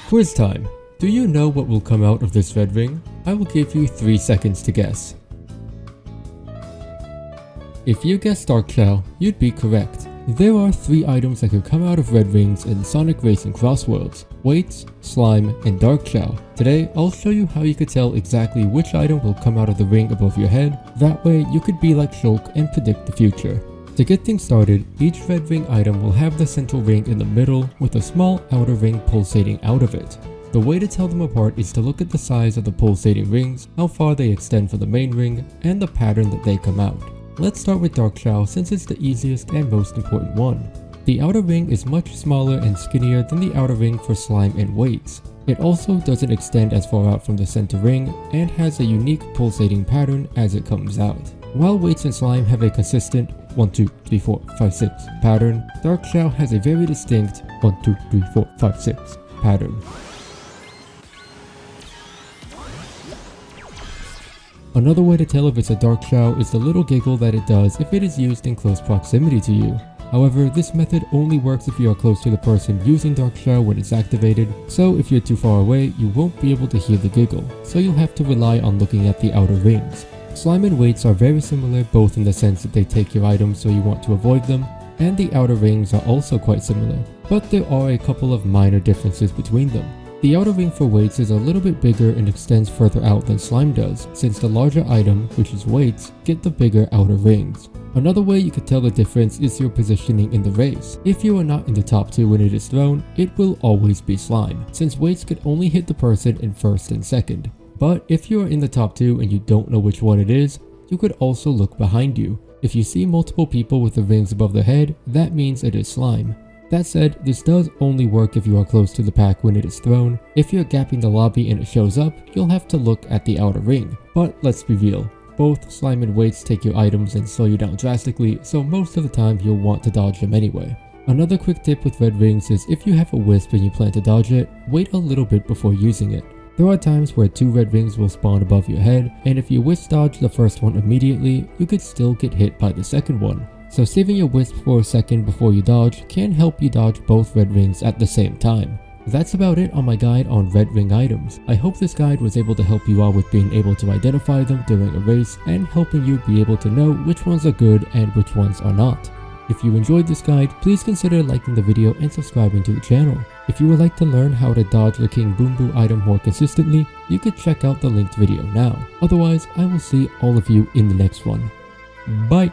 Quiz time! Do you know what will come out of this red ring? I will give you 3 seconds to guess. If you guessed Dark Chao, you'd be correct. There are 3 items that can come out of red rings in Sonic Racing CrossWorlds: weights, slime, and Dark Chao. Today, I'll show you how you could tell exactly which item will come out of the ring above your head. That way, you could be like Shulk and predict the future. To get things started, each red ring item will have the central ring in the middle with a small outer ring pulsating out of it. The way to tell them apart is to look at the size of the pulsating rings, how far they extend from the main ring, and the pattern that they come out. Let's start with Dark Chao since it's the easiest and most important one. The outer ring is much smaller and skinnier than the outer ring for slime and weights. It also doesn't extend as far out from the center ring and has a unique pulsating pattern as it comes out. While weights and slime have a consistent 1, 2, 3, 4, 5, 6 pattern, Dark Chao has a very distinct 1, 2, 3, 4, 5, 6 pattern. Another way to tell if it's a Dark Chao is the little giggle that it does if it is used in close proximity to you. However, this method only works if you are close to the person using Dark Chao when it's activated, so if you're too far away, you won't be able to hear the giggle, so you'll have to rely on looking at the outer rings. Slime and weights are very similar both in the sense that they take your items so you want to avoid them, and the outer rings are also quite similar, but there are a couple of minor differences between them. The outer ring for weights is a little bit bigger and extends further out than slime does, since the larger item, which is weights, get the bigger outer rings. Another way you could tell the difference is your positioning in the race. If you are not in the top 2 when it is thrown, it will always be slime, since weights could only hit the person in first and second. But if you are in the top 2 and you don't know which one it is, you could also look behind you. If you see multiple people with the rings above their head, that means it is slime. That said, this does only work if you are close to the pack when it is thrown. If you're gapping the lobby and it shows up, you'll have to look at the outer ring. But let's be real, both slime and weights take your items and slow you down drastically, so most of the time you'll want to dodge them anyway. Another quick tip with red rings is if you have a wisp and you plan to dodge it, wait a little bit before using it. There are times where 2 red rings will spawn above your head, and if you wisp dodge the first one immediately, you could still get hit by the second one. So saving your wisp for a second before you dodge can help you dodge both red rings at the same time. That's about it on my guide on red ring items. I hope this guide was able to help you out with being able to identify them during a race and helping you be able to know which ones are good and which ones are not. If you enjoyed this guide, please consider liking the video and subscribing to the channel. If you would like to learn how to dodge the King Boom Boo item more consistently, you could check out the linked video now. Otherwise, I will see all of you in the next one. Bye!